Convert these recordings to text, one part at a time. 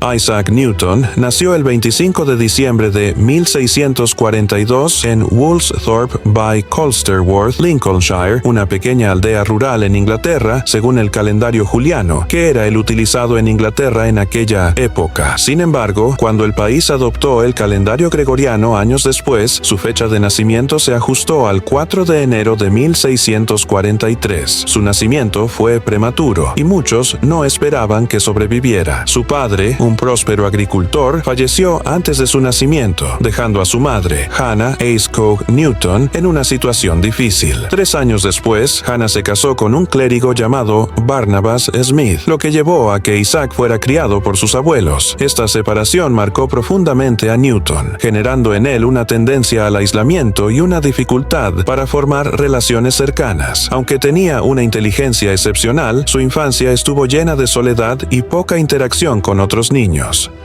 Isaac Newton nació el 25 de diciembre de 1642 en Woolsthorpe by Colsterworth, Lincolnshire, una pequeña aldea rural en Inglaterra, según el calendario juliano, que era el utilizado en Inglaterra en aquella época. Sin embargo, cuando el país adoptó el calendario gregoriano años después, su fecha de nacimiento se ajustó al 4 de enero de 1643. Su nacimiento fue prematuro y muchos no esperaban que sobreviviera. Su padre, un próspero agricultor, falleció antes de su nacimiento, dejando a su madre, Hannah Ayscough Newton, en una situación difícil. 3 años después, Hannah se casó con un clérigo llamado Barnabas Smith, lo que llevó a que Isaac fuera criado por sus abuelos. Esta separación marcó profundamente a Newton, generando en él una tendencia al aislamiento y una dificultad para formar relaciones cercanas. Aunque tenía una inteligencia excepcional, su infancia estuvo llena de soledad y poca interacción con otros niños.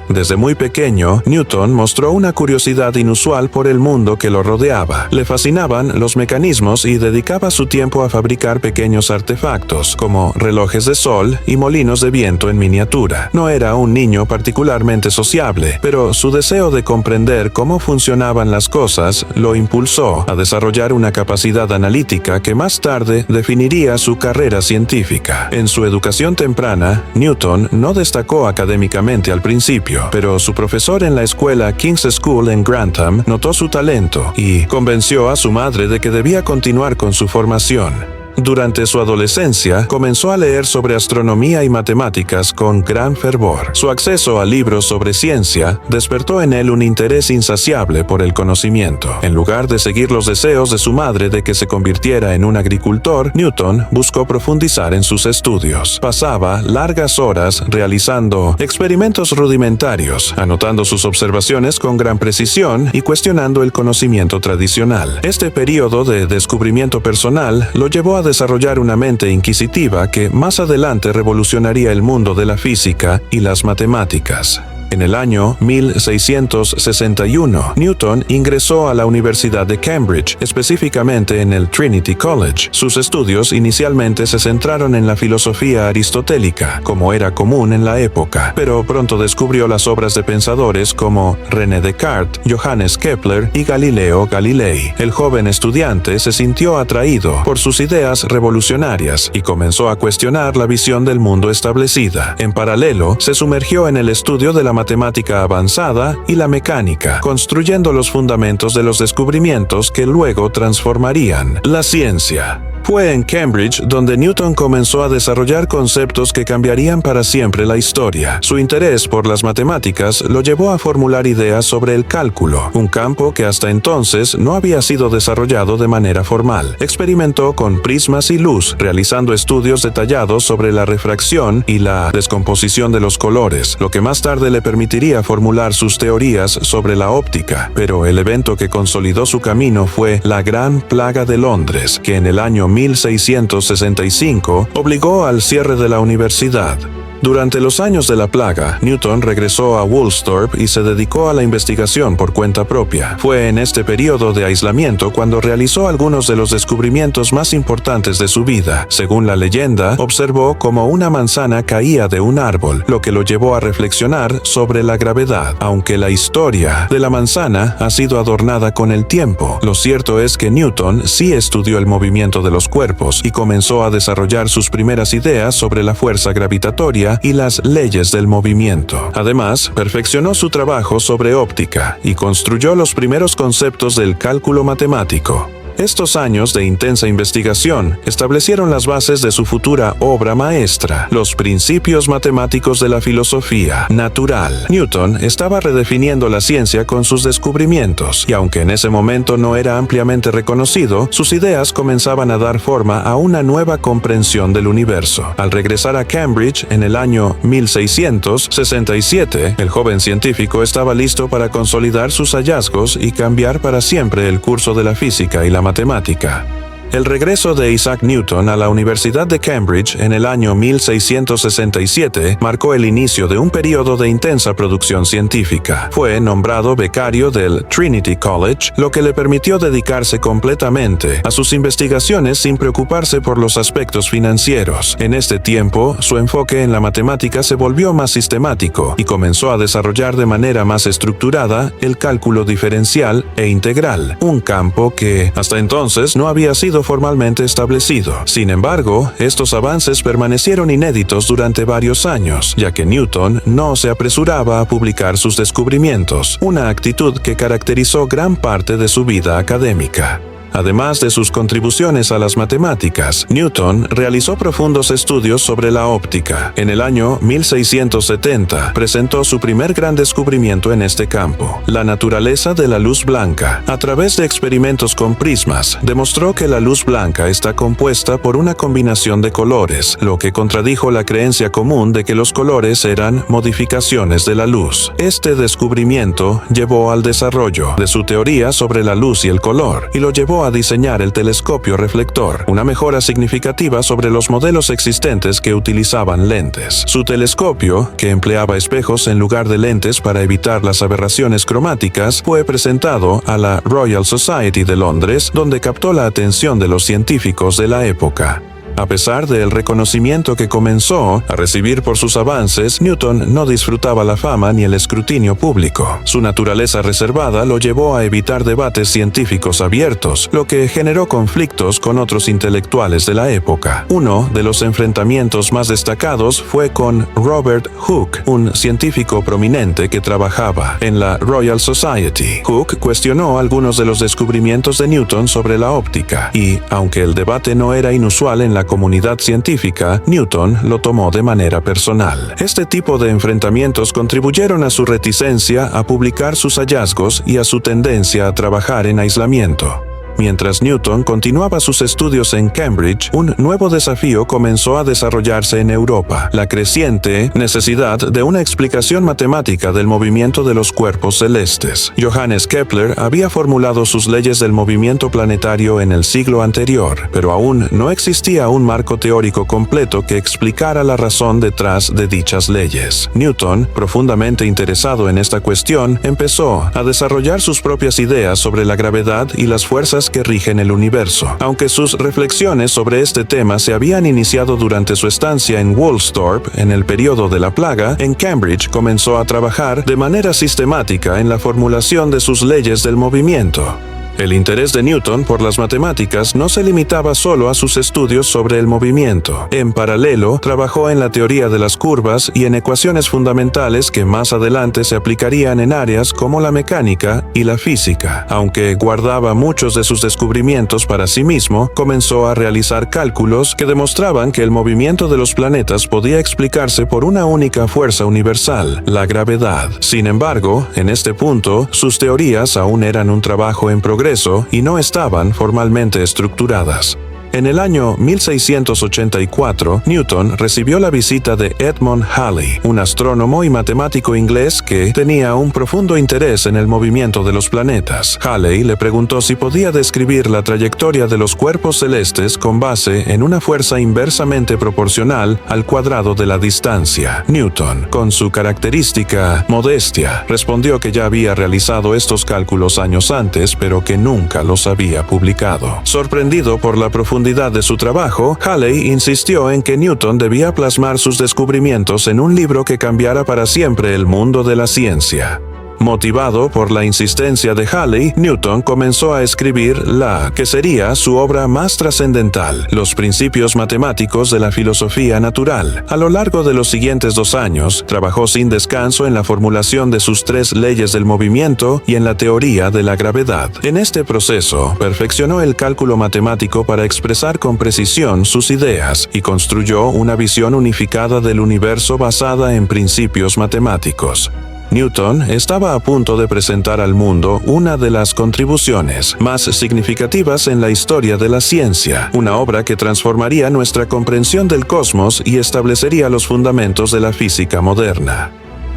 Desde muy pequeño, Newton mostró una curiosidad inusual por el mundo que lo rodeaba. Le fascinaban los mecanismos y dedicaba su tiempo a fabricar pequeños artefactos, como relojes de sol y molinos de viento en miniatura. No era un niño particularmente sociable, pero su deseo de comprender cómo funcionaban las cosas lo impulsó a desarrollar una capacidad analítica que más tarde definiría su carrera científica. En su educación temprana, Newton no destacó académicamente al principio, pero su profesor en la escuela King's School en Grantham notó su talento y convenció a su madre de que debía continuar con su formación. Durante su adolescencia, comenzó a leer sobre astronomía y matemáticas con gran fervor. Su acceso a libros sobre ciencia despertó en él un interés insaciable por el conocimiento. En lugar de seguir los deseos de su madre de que se convirtiera en un agricultor, Newton buscó profundizar en sus estudios. Pasaba largas horas realizando experimentos rudimentarios, anotando sus observaciones con gran precisión y cuestionando el conocimiento tradicional. Este periodo de descubrimiento personal lo llevó a desarrollar una mente inquisitiva que más adelante revolucionaría el mundo de la física y las matemáticas. En el año 1661, Newton ingresó a la Universidad de Cambridge, específicamente en el Trinity College. Sus estudios inicialmente se centraron en la filosofía aristotélica, como era común en la época, pero pronto descubrió las obras de pensadores como René Descartes, Johannes Kepler y Galileo Galilei. El joven estudiante se sintió atraído por sus ideas revolucionarias y comenzó a cuestionar la visión del mundo establecida. En paralelo, se sumergió en el estudio de la matemática avanzada y la mecánica, construyendo los fundamentos de los descubrimientos que luego transformarían la ciencia. Fue en Cambridge donde Newton comenzó a desarrollar conceptos que cambiarían para siempre la historia. Su interés por las matemáticas lo llevó a formular ideas sobre el cálculo, un campo que hasta entonces no había sido desarrollado de manera formal. Experimentó con prismas y luz, realizando estudios detallados sobre la refracción y la descomposición de los colores, lo que más tarde le permitiría formular sus teorías sobre la óptica. Pero el evento que consolidó su camino fue la Gran Plaga de Londres, que en el año 1665 obligó al cierre de la universidad. Durante los años de la plaga, Newton regresó a Woolsthorpe y se dedicó a la investigación por cuenta propia. Fue en este periodo de aislamiento cuando realizó algunos de los descubrimientos más importantes de su vida. Según la leyenda, observó cómo una manzana caía de un árbol, lo que lo llevó a reflexionar sobre la gravedad. Aunque la historia de la manzana ha sido adornada con el tiempo, lo cierto es que Newton sí estudió el movimiento de los cuerpos y comenzó a desarrollar sus primeras ideas sobre la fuerza gravitatoria y las leyes del movimiento. Además, perfeccionó su trabajo sobre óptica y construyó los primeros conceptos del cálculo matemático. Estos años de intensa investigación establecieron las bases de su futura obra maestra, los principios matemáticos de la filosofía natural. Newton estaba redefiniendo la ciencia con sus descubrimientos, y aunque en ese momento no era ampliamente reconocido, sus ideas comenzaban a dar forma a una nueva comprensión del universo. Al regresar a Cambridge en el año 1667, el joven científico estaba listo para consolidar sus hallazgos y cambiar para siempre el curso de la física y la matemática. El regreso de Isaac Newton a la Universidad de Cambridge en el año 1667 marcó el inicio de un periodo de intensa producción científica. Fue nombrado becario del Trinity College, lo que le permitió dedicarse completamente a sus investigaciones sin preocuparse por los aspectos financieros. En este tiempo, su enfoque en la matemática se volvió más sistemático y comenzó a desarrollar de manera más estructurada el cálculo diferencial e integral, un campo que hasta entonces no había sido formalmente establecido. Sin embargo, estos avances permanecieron inéditos durante varios años, ya que Newton no se apresuraba a publicar sus descubrimientos, una actitud que caracterizó gran parte de su vida académica. Además de sus contribuciones a las matemáticas, Newton realizó profundos estudios sobre la óptica. En el año 1670 presentó su primer gran descubrimiento en este campo, la naturaleza de la luz blanca. A través de experimentos con prismas, demostró que la luz blanca está compuesta por una combinación de colores, lo que contradijo la creencia común de que los colores eran modificaciones de la luz. Este descubrimiento llevó al desarrollo de su teoría sobre la luz y el color, y lo llevó a diseñar el telescopio reflector, una mejora significativa sobre los modelos existentes que utilizaban lentes. Su telescopio, que empleaba espejos en lugar de lentes para evitar las aberraciones cromáticas, fue presentado a la Royal Society de Londres, donde captó la atención de los científicos de la época. A pesar del reconocimiento que comenzó a recibir por sus avances, Newton no disfrutaba la fama ni el escrutinio público. Su naturaleza reservada lo llevó a evitar debates científicos abiertos, lo que generó conflictos con otros intelectuales de la época. Uno de los enfrentamientos más destacados fue con Robert Hooke, un científico prominente que trabajaba en la Royal Society. Hooke cuestionó algunos de los descubrimientos de Newton sobre la óptica y, aunque el debate no era inusual en la comunidad científica, Newton lo tomó de manera personal. Este tipo de enfrentamientos contribuyeron a su reticencia a publicar sus hallazgos y a su tendencia a trabajar en aislamiento. Mientras Newton continuaba sus estudios en Cambridge, un nuevo desafío comenzó a desarrollarse en Europa: la creciente necesidad de una explicación matemática del movimiento de los cuerpos celestes. Johannes Kepler había formulado sus leyes del movimiento planetario en el siglo anterior, pero aún no existía un marco teórico completo que explicara la razón detrás de dichas leyes. Newton, profundamente interesado en esta cuestión, empezó a desarrollar sus propias ideas sobre la gravedad y las fuerzas que rigen el universo. Aunque sus reflexiones sobre este tema se habían iniciado durante su estancia en Woolsthorpe en el periodo de la plaga, en Cambridge comenzó a trabajar de manera sistemática en la formulación de sus leyes del movimiento. El interés de Newton por las matemáticas no se limitaba solo a sus estudios sobre el movimiento. En paralelo, trabajó en la teoría de las curvas y en ecuaciones fundamentales que más adelante se aplicarían en áreas como la mecánica y la física. Aunque guardaba muchos de sus descubrimientos para sí mismo, comenzó a realizar cálculos que demostraban que el movimiento de los planetas podía explicarse por una única fuerza universal, la gravedad. Sin embargo, en este punto, sus teorías aún eran un trabajo en progreso y no estaban formalmente estructuradas. En el año 1684, Newton recibió la visita de Edmund Halley, un astrónomo y matemático inglés que tenía un profundo interés en el movimiento de los planetas. Halley le preguntó si podía describir la trayectoria de los cuerpos celestes con base en una fuerza inversamente proporcional al cuadrado de la distancia. Newton, con su característica modestia, respondió que ya había realizado estos cálculos años antes, pero que nunca los había publicado. Sorprendido por la profundidad de su trabajo, Halley insistió en que Newton debía plasmar sus descubrimientos en un libro que cambiara para siempre el mundo de la ciencia. Motivado por la insistencia de Halley, Newton comenzó a escribir la que sería su obra más trascendental, Los principios matemáticos de la filosofía natural. A lo largo de los siguientes 2 años, trabajó sin descanso en la formulación de sus 3 leyes del movimiento y en la teoría de la gravedad. En este proceso, perfeccionó el cálculo matemático para expresar con precisión sus ideas y construyó una visión unificada del universo basada en principios matemáticos. Newton estaba a punto de presentar al mundo una de las contribuciones más significativas en la historia de la ciencia, una obra que transformaría nuestra comprensión del cosmos y establecería los fundamentos de la física moderna.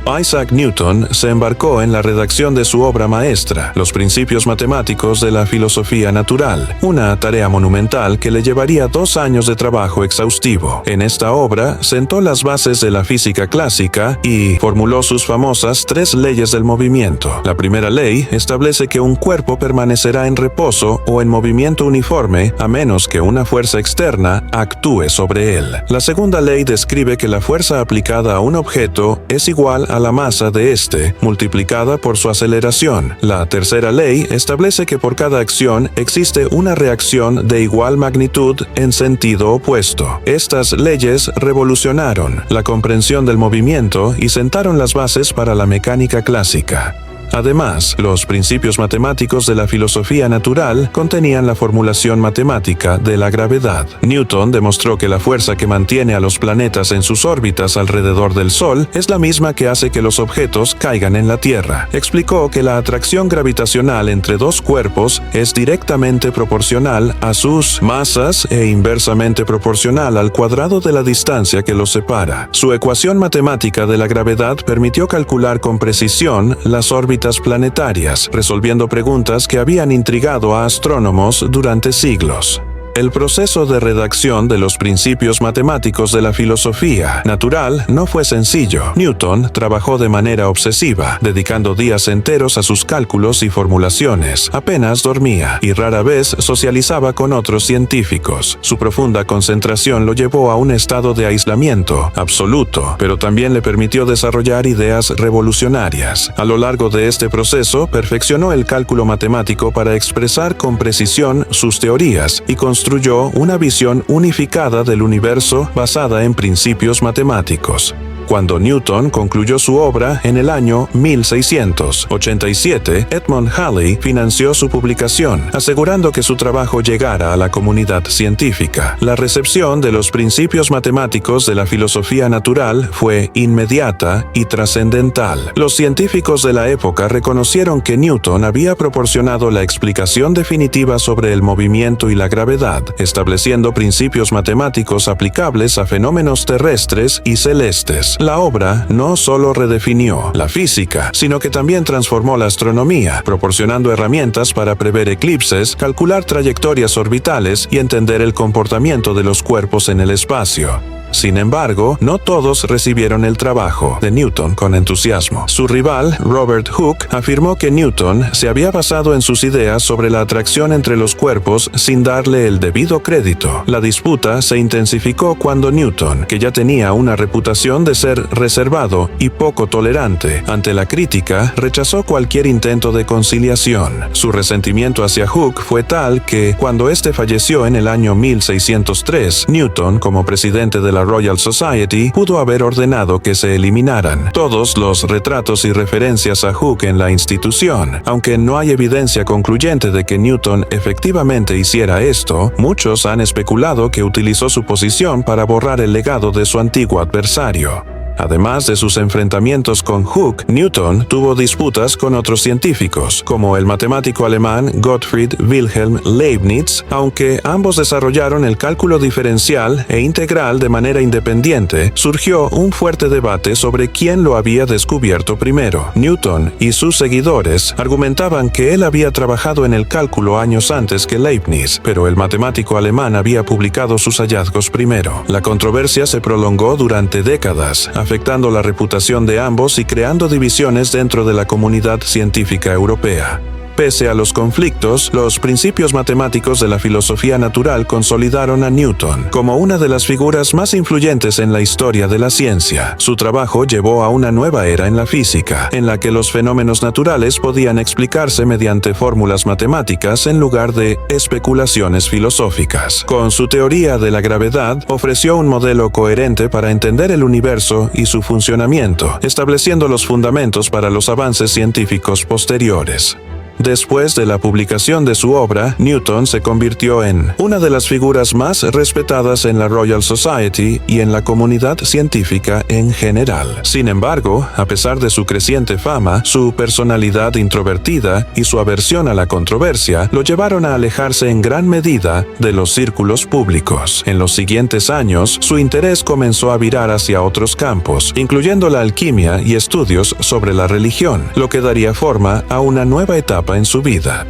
Isaac Newton se embarcó en la redacción de su obra maestra, Los Principios Matemáticos de la Filosofía Natural, una tarea monumental que le llevaría 2 años de trabajo exhaustivo. En esta obra sentó las bases de la física clásica y formuló sus famosas 3 leyes del movimiento. La primera ley establece que un cuerpo permanecerá en reposo o en movimiento uniforme a menos que una fuerza externa actúe sobre él. La segunda ley describe que la fuerza aplicada a un objeto es igual a la masa de éste, multiplicada por su aceleración. La tercera ley establece que por cada acción existe una reacción de igual magnitud en sentido opuesto. Estas leyes revolucionaron la comprensión del movimiento y sentaron las bases para la mecánica clásica. Además, los principios matemáticos de la filosofía natural contenían la formulación matemática de la gravedad. Newton demostró que la fuerza que mantiene a los planetas en sus órbitas alrededor del Sol es la misma que hace que los objetos caigan en la Tierra. Explicó que la atracción gravitacional entre 2 cuerpos es directamente proporcional a sus masas e inversamente proporcional al cuadrado de la distancia que los separa. Su ecuación matemática de la gravedad permitió calcular con precisión las órbitas planetarias, resolviendo preguntas que habían intrigado a astrónomos durante siglos. El proceso de redacción de los principios matemáticos de la filosofía natural no fue sencillo. Newton trabajó de manera obsesiva, dedicando días enteros a sus cálculos y formulaciones. Apenas dormía y rara vez socializaba con otros científicos. Su profunda concentración lo llevó a un estado de aislamiento absoluto, pero también le permitió desarrollar ideas revolucionarias. A lo largo de este proceso, perfeccionó el cálculo matemático para expresar con precisión sus teorías y construyó una visión unificada del universo basada en principios matemáticos. Cuando Newton concluyó su obra en el año 1687, Edmund Halley financió su publicación, asegurando que su trabajo llegara a la comunidad científica. La recepción de los principios matemáticos de la filosofía natural fue inmediata y trascendental. Los científicos de la época reconocieron que Newton había proporcionado la explicación definitiva sobre el movimiento y la gravedad, estableciendo principios matemáticos aplicables a fenómenos terrestres y celestes. La obra no solo redefinió la física, sino que también transformó la astronomía, proporcionando herramientas para prever eclipses, calcular trayectorias orbitales y entender el comportamiento de los cuerpos en el espacio. Sin embargo, no todos recibieron el trabajo de Newton con entusiasmo. Su rival, Robert Hooke, afirmó que Newton se había basado en sus ideas sobre la atracción entre los cuerpos sin darle el debido crédito. La disputa se intensificó cuando Newton, que ya tenía una reputación de ser reservado y poco tolerante ante la crítica, rechazó cualquier intento de conciliación. Su resentimiento hacia Hooke fue tal que, cuando éste falleció en el año 1603, Newton, como presidente de la Royal Society, pudo haber ordenado que se eliminaran todos los retratos y referencias a Hooke en la institución. Aunque no hay evidencia concluyente de que Newton efectivamente hiciera esto, muchos han especulado que utilizó su posición para borrar el legado de su antiguo adversario. Además de sus enfrentamientos con Hooke, Newton tuvo disputas con otros científicos, como el matemático alemán Gottfried Wilhelm Leibniz, aunque ambos desarrollaron el cálculo diferencial e integral de manera independiente. Surgió un fuerte debate sobre quién lo había descubierto primero. Newton y sus seguidores argumentaban que él había trabajado en el cálculo años antes que Leibniz, pero el matemático alemán había publicado sus hallazgos primero. La controversia se prolongó durante décadas, afectando la reputación de ambos y creando divisiones dentro de la comunidad científica europea. Pese a los conflictos, los principios matemáticos de la filosofía natural consolidaron a Newton como una de las figuras más influyentes en la historia de la ciencia. Su trabajo llevó a una nueva era en la física, en la que los fenómenos naturales podían explicarse mediante fórmulas matemáticas en lugar de especulaciones filosóficas. Con su teoría de la gravedad, ofreció un modelo coherente para entender el universo y su funcionamiento, estableciendo los fundamentos para los avances científicos posteriores. Después de la publicación de su obra, Newton se convirtió en una de las figuras más respetadas en la Royal Society y en la comunidad científica en general. Sin embargo, a pesar de su creciente fama, su personalidad introvertida y su aversión a la controversia lo llevaron a alejarse en gran medida de los círculos públicos. En los siguientes años, su interés comenzó a virar hacia otros campos, incluyendo la alquimia y estudios sobre la religión, lo que daría forma a una nueva etapa en su vida.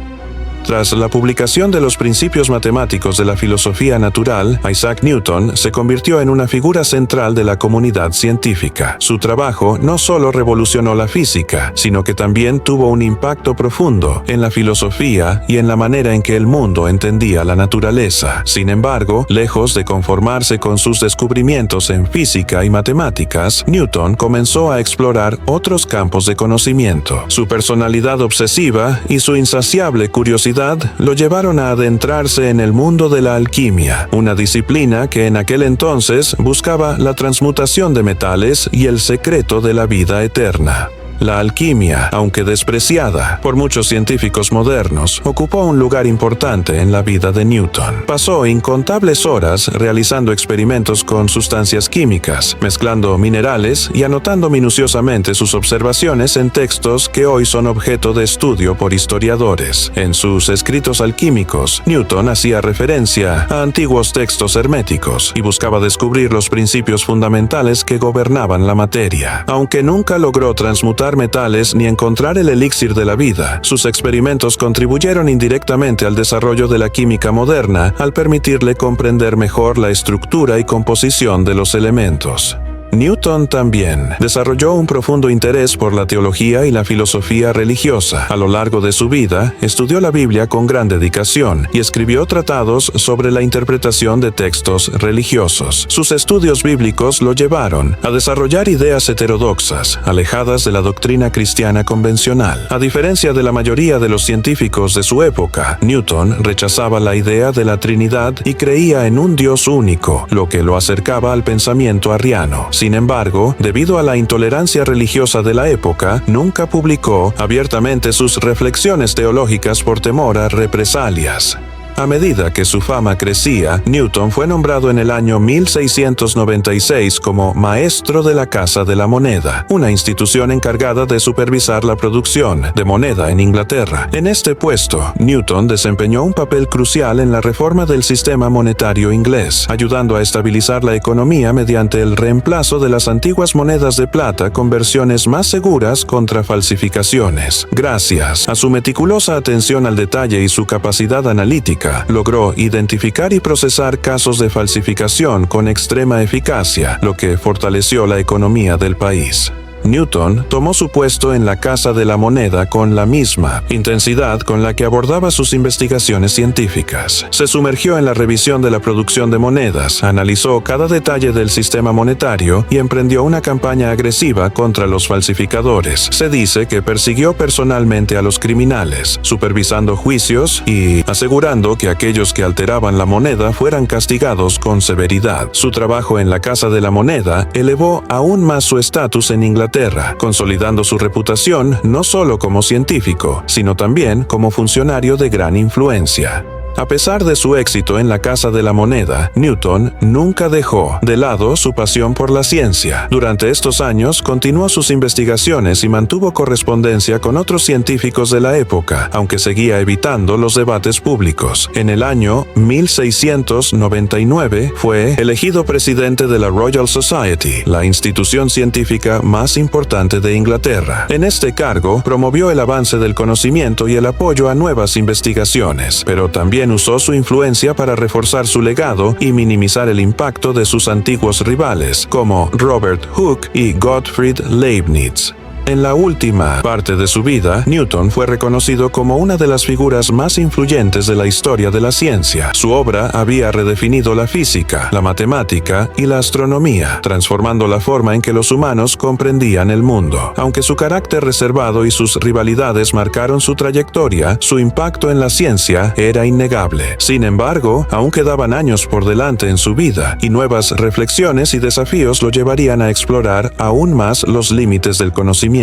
Tras la publicación de los principios matemáticos de la filosofía natural, Isaac Newton se convirtió en una figura central de la comunidad científica. Su trabajo no solo revolucionó la física, sino que también tuvo un impacto profundo en la filosofía y en la manera en que el mundo entendía la naturaleza. Sin embargo, lejos de conformarse con sus descubrimientos en física y matemáticas, Newton comenzó a explorar otros campos de conocimiento. Su personalidad obsesiva y su insaciable curiosidad lo llevaron a adentrarse en el mundo de la alquimia, una disciplina que en aquel entonces buscaba la transmutación de metales y el secreto de la vida eterna. La alquimia, aunque despreciada por muchos científicos modernos, ocupó un lugar importante en la vida de Newton. Pasó incontables horas realizando experimentos con sustancias químicas, mezclando minerales y anotando minuciosamente sus observaciones en textos que hoy son objeto de estudio por historiadores. En sus escritos alquímicos, Newton hacía referencia a antiguos textos herméticos y buscaba descubrir los principios fundamentales que gobernaban la materia. Aunque nunca logró transmutar metales ni encontrar el elixir de la vida, sus experimentos contribuyeron indirectamente al desarrollo de la química moderna al permitirle comprender mejor la estructura y composición de los elementos. Newton también desarrolló un profundo interés por la teología y la filosofía religiosa. A lo largo de su vida, estudió la Biblia con gran dedicación y escribió tratados sobre la interpretación de textos religiosos. Sus estudios bíblicos lo llevaron a desarrollar ideas heterodoxas, alejadas de la doctrina cristiana convencional. A diferencia de la mayoría de los científicos de su época, Newton rechazaba la idea de la Trinidad y creía en un Dios único, lo que lo acercaba al pensamiento arriano. Sin embargo, debido a la intolerancia religiosa de la época, nunca publicó abiertamente sus reflexiones teológicas por temor a represalias. A medida que su fama crecía, Newton fue nombrado en el año 1696 como maestro de la Casa de la Moneda, una institución encargada de supervisar la producción de moneda en Inglaterra. En este puesto, Newton desempeñó un papel crucial en la reforma del sistema monetario inglés, ayudando a estabilizar la economía mediante el reemplazo de las antiguas monedas de plata con versiones más seguras contra falsificaciones. Gracias a su meticulosa atención al detalle y su capacidad analítica, logró identificar y procesar casos de falsificación con extrema eficacia, lo que fortaleció la economía del país. Newton tomó su puesto en la Casa de la Moneda con la misma intensidad con la que abordaba sus investigaciones científicas. Se sumergió en la revisión de la producción de monedas, analizó cada detalle del sistema monetario y emprendió una campaña agresiva contra los falsificadores. Se dice que persiguió personalmente a los criminales, supervisando juicios y asegurando que aquellos que alteraban la moneda fueran castigados con severidad. Su trabajo en la Casa de la Moneda elevó aún más su estatus en Inglaterra, consolidando su reputación no solo como científico, sino también como funcionario de gran influencia. A pesar de su éxito en la Casa de la Moneda, Newton nunca dejó de lado su pasión por la ciencia. Durante estos años continuó sus investigaciones y mantuvo correspondencia con otros científicos de la época, aunque seguía evitando los debates públicos. En el año 1699 fue elegido presidente de la Royal Society, la institución científica más importante de Inglaterra. En este cargo, promovió el avance del conocimiento y el apoyo a nuevas investigaciones, pero también usó su influencia para reforzar su legado y minimizar el impacto de sus antiguos rivales, como Robert Hooke y Gottfried Leibniz. En la última parte de su vida, Newton fue reconocido como una de las figuras más influyentes de la historia de la ciencia. Su obra había redefinido la física, la matemática y la astronomía, transformando la forma en que los humanos comprendían el mundo. Aunque su carácter reservado y sus rivalidades marcaron su trayectoria, su impacto en la ciencia era innegable. Sin embargo, aún quedaban años por delante en su vida, y nuevas reflexiones y desafíos lo llevarían a explorar aún más los límites del conocimiento.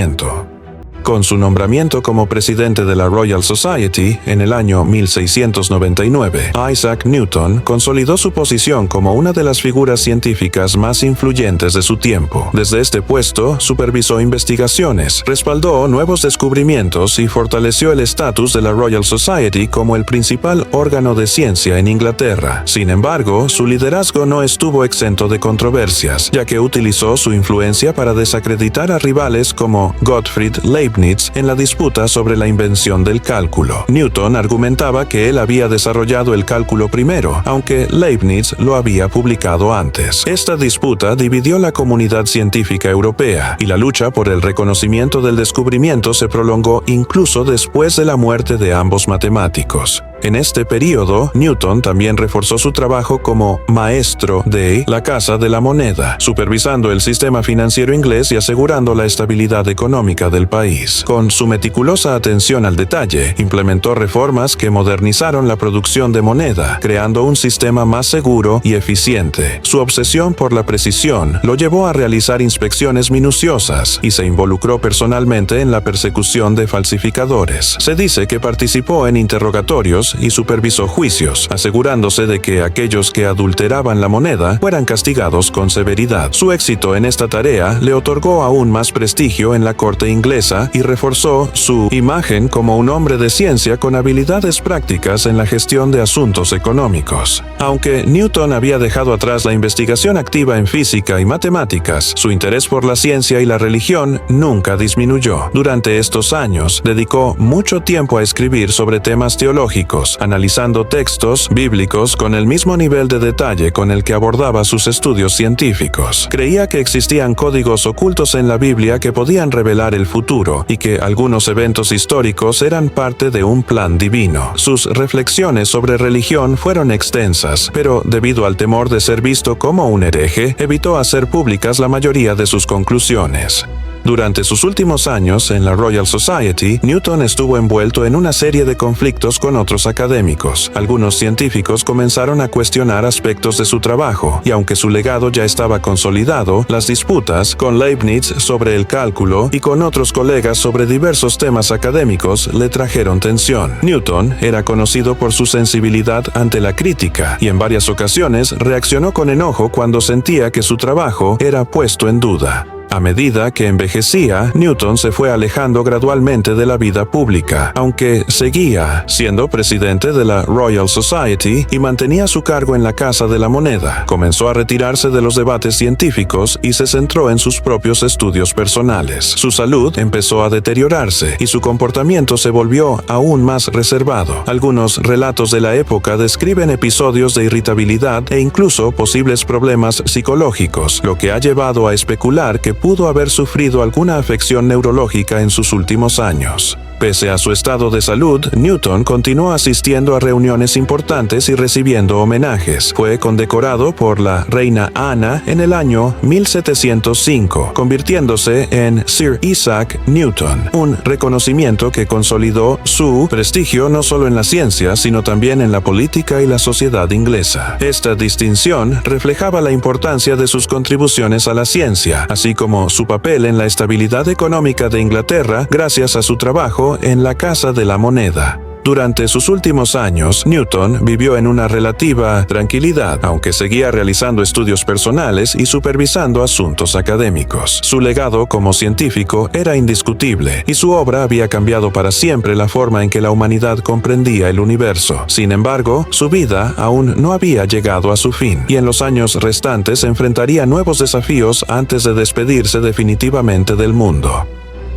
Con su nombramiento como presidente de la Royal Society en el año 1699, Isaac Newton consolidó su posición como una de las figuras científicas más influyentes de su tiempo. Desde este puesto, supervisó investigaciones, respaldó nuevos descubrimientos y fortaleció el estatus de la Royal Society como el principal órgano de ciencia en Inglaterra. Sin embargo, su liderazgo no estuvo exento de controversias, ya que utilizó su influencia para desacreditar a rivales como Gottfried Leibniz en la disputa sobre la invención del cálculo. Newton argumentaba que él había desarrollado el cálculo primero, aunque Leibniz lo había publicado antes. Esta disputa dividió la comunidad científica europea, y la lucha por el reconocimiento del descubrimiento se prolongó incluso después de la muerte de ambos matemáticos. En este período, Newton también reforzó su trabajo como maestro de la Casa de la Moneda, supervisando el sistema financiero inglés y asegurando la estabilidad económica del país. Con su meticulosa atención al detalle, implementó reformas que modernizaron la producción de moneda, creando un sistema más seguro y eficiente. Su obsesión por la precisión lo llevó a realizar inspecciones minuciosas y se involucró personalmente en la persecución de falsificadores. Se dice que participó en interrogatorios y supervisó juicios, asegurándose de que aquellos que adulteraban la moneda fueran castigados con severidad. Su éxito en esta tarea le otorgó aún más prestigio en la corte inglesa y reforzó su imagen como un hombre de ciencia con habilidades prácticas en la gestión de asuntos económicos. Aunque Newton había dejado atrás la investigación activa en física y matemáticas, su interés por la ciencia y la religión nunca disminuyó. Durante estos años, dedicó mucho tiempo a escribir sobre temas teológicos, analizando textos bíblicos con el mismo nivel de detalle con el que abordaba sus estudios científicos. Creía que existían códigos ocultos en la Biblia que podían revelar el futuro y que algunos eventos históricos eran parte de un plan divino. Sus reflexiones sobre religión fueron extensas, pero debido al temor de ser visto como un hereje, evitó hacer públicas la mayoría de sus conclusiones. Durante sus últimos años en la Royal Society, Newton estuvo envuelto en una serie de conflictos con otros académicos. Algunos científicos comenzaron a cuestionar aspectos de su trabajo, y aunque su legado ya estaba consolidado, las disputas con Leibniz sobre el cálculo y con otros colegas sobre diversos temas académicos le trajeron tensión. Newton era conocido por su sensibilidad ante la crítica, y en varias ocasiones reaccionó con enojo cuando sentía que su trabajo era puesto en duda. A medida que envejecía, Newton se fue alejando gradualmente de la vida pública, aunque seguía siendo presidente de la Royal Society y mantenía su cargo en la Casa de la Moneda. Comenzó a retirarse de los debates científicos y se centró en sus propios estudios personales. Su salud empezó a deteriorarse y su comportamiento se volvió aún más reservado. Algunos relatos de la época describen episodios de irritabilidad e incluso posibles problemas psicológicos, lo que ha llevado a especular que pudo haber sufrido alguna afección neurológica en sus últimos años. Pese a su estado de salud, Newton continuó asistiendo a reuniones importantes y recibiendo homenajes. Fue condecorado por la reina Ana en el año 1705, convirtiéndose en Sir Isaac Newton, un reconocimiento que consolidó su prestigio no solo en la ciencia, sino también en la política y la sociedad inglesa. Esta distinción reflejaba la importancia de sus contribuciones a la ciencia, así como su papel en la estabilidad económica de Inglaterra gracias a su trabajo en la Casa de la Moneda. Durante sus últimos años, Newton vivió en una relativa tranquilidad, aunque seguía realizando estudios personales y supervisando asuntos académicos. Su legado como científico era indiscutible, y su obra había cambiado para siempre la forma en que la humanidad comprendía el universo. Sin embargo, su vida aún no había llegado a su fin, y en los años restantes enfrentaría nuevos desafíos antes de despedirse definitivamente del mundo.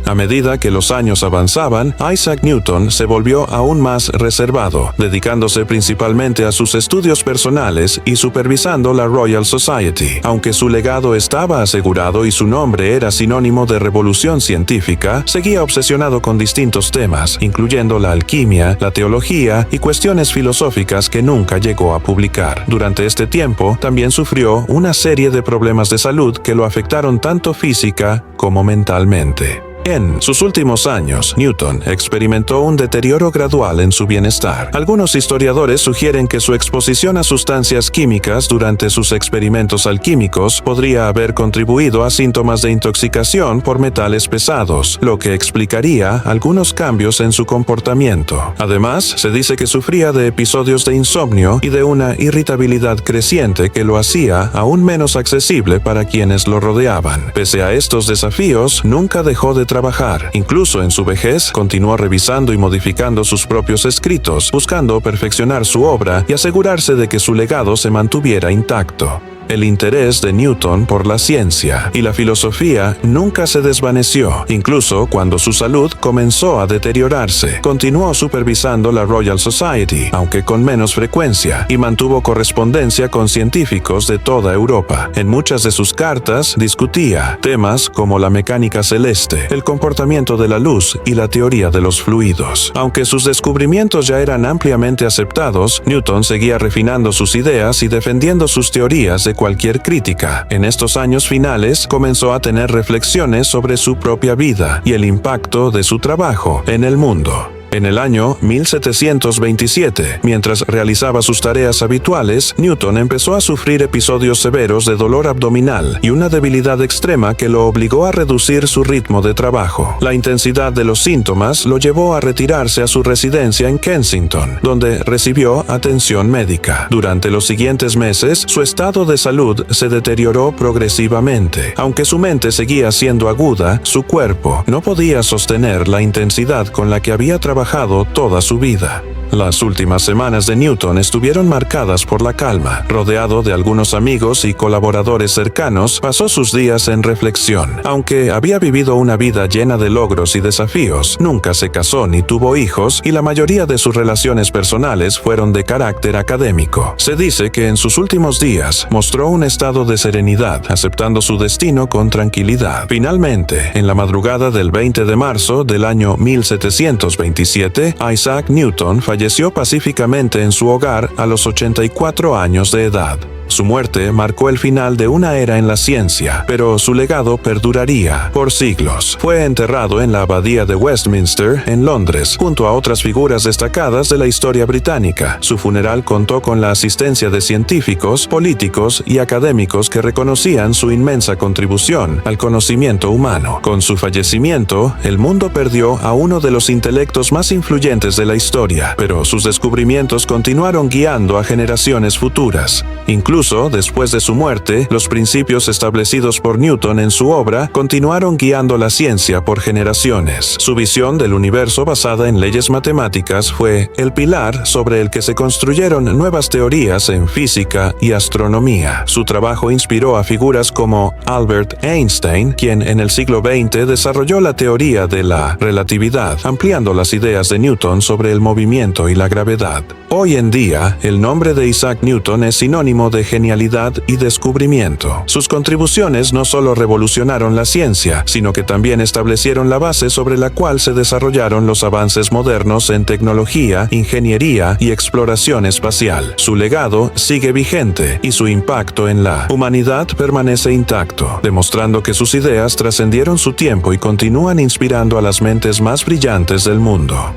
A medida que los años avanzaban, Isaac Newton se volvió aún más reservado, dedicándose principalmente a sus estudios personales y supervisando la Royal Society. Aunque su legado estaba asegurado y su nombre era sinónimo de revolución científica, seguía obsesionado con distintos temas, incluyendo la alquimia, la teología y cuestiones filosóficas que nunca llegó a publicar. Durante este tiempo, también sufrió una serie de problemas de salud que lo afectaron tanto física como mentalmente. En sus últimos años, Newton experimentó un deterioro gradual en su bienestar. Algunos historiadores sugieren que su exposición a sustancias químicas durante sus experimentos alquímicos podría haber contribuido a síntomas de intoxicación por metales pesados, lo que explicaría algunos cambios en su comportamiento. Además, se dice que sufría de episodios de insomnio y de una irritabilidad creciente que lo hacía aún menos accesible para quienes lo rodeaban. Pese a estos desafíos, nunca dejó de trabajar. Incluso en su vejez, continuó revisando y modificando sus propios escritos, buscando perfeccionar su obra y asegurarse de que su legado se mantuviera intacto. El interés de Newton por la ciencia y la filosofía nunca se desvaneció, incluso cuando su salud comenzó a deteriorarse. Continuó supervisando la Royal Society, aunque con menos frecuencia, y mantuvo correspondencia con científicos de toda Europa. En muchas de sus cartas discutía temas como la mecánica celeste, el comportamiento de la luz y la teoría de los fluidos. Aunque sus descubrimientos ya eran ampliamente aceptados, Newton seguía refinando sus ideas y defendiendo sus teorías de cualquier crítica. En estos años finales, comenzó a tener reflexiones sobre su propia vida y el impacto de su trabajo en el mundo. En el año 1727, mientras realizaba sus tareas habituales, Newton empezó a sufrir episodios severos de dolor abdominal y una debilidad extrema que lo obligó a reducir su ritmo de trabajo. La intensidad de los síntomas lo llevó a retirarse a su residencia en Kensington, donde recibió atención médica. Durante los siguientes meses, su estado de salud se deterioró progresivamente. Aunque su mente seguía siendo aguda, su cuerpo no podía sostener la intensidad con la que había trabajado toda su vida. Las últimas semanas de Newton estuvieron marcadas por la calma. Rodeado de algunos amigos y colaboradores cercanos, pasó sus días en reflexión. Aunque había vivido una vida llena de logros y desafíos, nunca se casó ni tuvo hijos y la mayoría de sus relaciones personales fueron de carácter académico. Se dice que en sus últimos días mostró un estado de serenidad, aceptando su destino con tranquilidad. Finalmente, en la madrugada del 20 de marzo del año 1727, Isaac Newton falleció pacíficamente en su hogar a los 84 años de edad. Su muerte marcó el final de una era en la ciencia, pero su legado perduraría por siglos. Fue enterrado en la Abadía de Westminster, en Londres, junto a otras figuras destacadas de la historia británica. Su funeral contó con la asistencia de científicos, políticos y académicos que reconocían su inmensa contribución al conocimiento humano. Con su fallecimiento, el mundo perdió a uno de los intelectos más influyentes de la historia, pero sus descubrimientos continuaron guiando a generaciones futuras. Incluso después de su muerte, los principios establecidos por Newton en su obra continuaron guiando la ciencia por generaciones. Su visión del universo basada en leyes matemáticas fue el pilar sobre el que se construyeron nuevas teorías en física y astronomía. Su trabajo inspiró a figuras como Albert Einstein, quien en el siglo XX desarrolló la teoría de la relatividad, ampliando las ideas de Newton sobre el movimiento y la gravedad. Hoy en día, el nombre de Isaac Newton es sinónimo de genialidad y descubrimiento. Sus contribuciones no solo revolucionaron la ciencia, sino que también establecieron la base sobre la cual se desarrollaron los avances modernos en tecnología, ingeniería y exploración espacial. Su legado sigue vigente y su impacto en la humanidad permanece intacto, demostrando que sus ideas trascendieron su tiempo y continúan inspirando a las mentes más brillantes del mundo.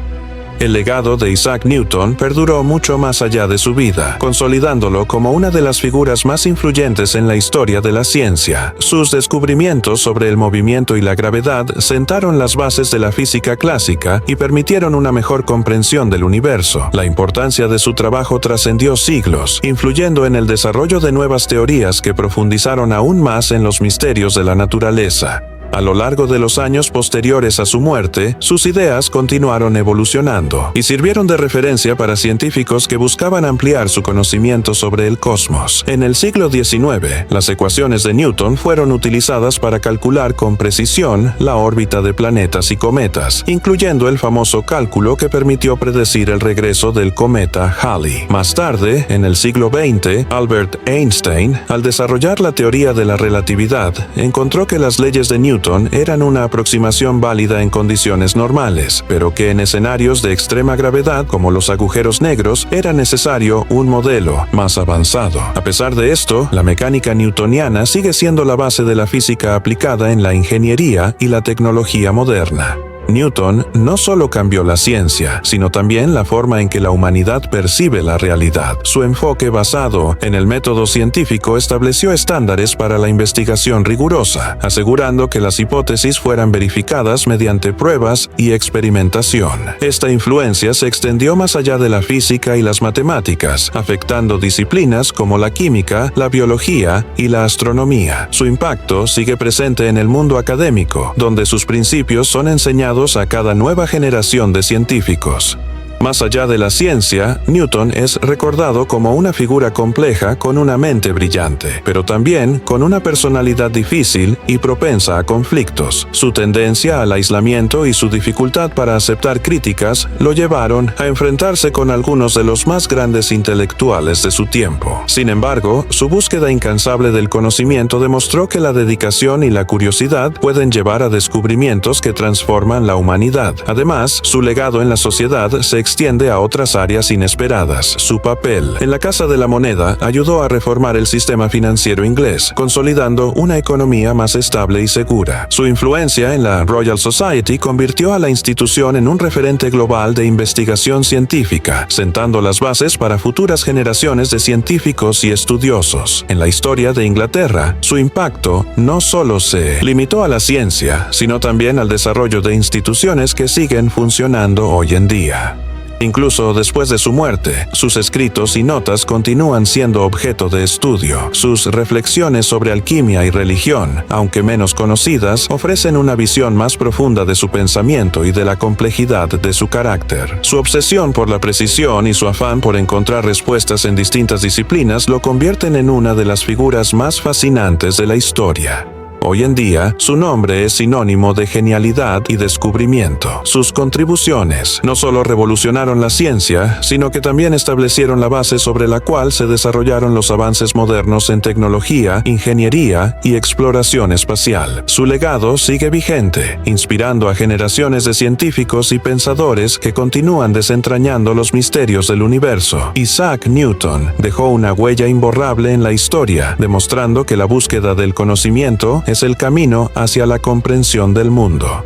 El legado de Isaac Newton perduró mucho más allá de su vida, consolidándolo como una de las figuras más influyentes en la historia de la ciencia. Sus descubrimientos sobre el movimiento y la gravedad sentaron las bases de la física clásica y permitieron una mejor comprensión del universo. La importancia de su trabajo trascendió siglos, influyendo en el desarrollo de nuevas teorías que profundizaron aún más en los misterios de la naturaleza. A lo largo de los años posteriores a su muerte, sus ideas continuaron evolucionando y sirvieron de referencia para científicos que buscaban ampliar su conocimiento sobre el cosmos. En el siglo XIX, las ecuaciones de Newton fueron utilizadas para calcular con precisión la órbita de planetas y cometas, incluyendo el famoso cálculo que permitió predecir el regreso del cometa Halley. Más tarde, en el siglo XX, Albert Einstein, al desarrollar la teoría de la relatividad, encontró que las leyes de Newton Newton eran una aproximación válida en condiciones normales, pero que en escenarios de extrema gravedad como los agujeros negros era necesario un modelo más avanzado. A pesar de esto, la mecánica newtoniana sigue siendo la base de la física aplicada en la ingeniería y la tecnología moderna. Newton no solo cambió la ciencia, sino también la forma en que la humanidad percibe la realidad. Su enfoque basado en el método científico estableció estándares para la investigación rigurosa, asegurando que las hipótesis fueran verificadas mediante pruebas y experimentación. Esta influencia se extendió más allá de la física y las matemáticas, afectando disciplinas como la química, la biología y la astronomía. Su impacto sigue presente en el mundo académico, donde sus principios son enseñados a cada nueva generación de científicos. Más allá de la ciencia, Newton es recordado como una figura compleja con una mente brillante, pero también con una personalidad difícil y propensa a conflictos. Su tendencia al aislamiento y su dificultad para aceptar críticas lo llevaron a enfrentarse con algunos de los más grandes intelectuales de su tiempo. Sin embargo, su búsqueda incansable del conocimiento demostró que la dedicación y la curiosidad pueden llevar a descubrimientos que transforman la humanidad. Además, su legado en la sociedad se extiende a otras áreas inesperadas. Su papel en la Casa de la Moneda ayudó a reformar el sistema financiero inglés, consolidando una economía más estable y segura. Su influencia en la Royal Society convirtió a la institución en un referente global de investigación científica, sentando las bases para futuras generaciones de científicos y estudiosos. En la historia de Inglaterra, su impacto no solo se limitó a la ciencia, sino también al desarrollo de instituciones que siguen funcionando hoy en día. Incluso después de su muerte, sus escritos y notas continúan siendo objeto de estudio. Sus reflexiones sobre alquimia y religión, aunque menos conocidas, ofrecen una visión más profunda de su pensamiento y de la complejidad de su carácter. Su obsesión por la precisión y su afán por encontrar respuestas en distintas disciplinas lo convierten en una de las figuras más fascinantes de la historia. Hoy en día, su nombre es sinónimo de genialidad y descubrimiento. Sus contribuciones no solo revolucionaron la ciencia, sino que también establecieron la base sobre la cual se desarrollaron los avances modernos en tecnología, ingeniería y exploración espacial. Su legado sigue vigente, inspirando a generaciones de científicos y pensadores que continúan desentrañando los misterios del universo. Isaac Newton dejó una huella imborrable en la historia, demostrando que la búsqueda del conocimiento es el camino hacia la comprensión del mundo.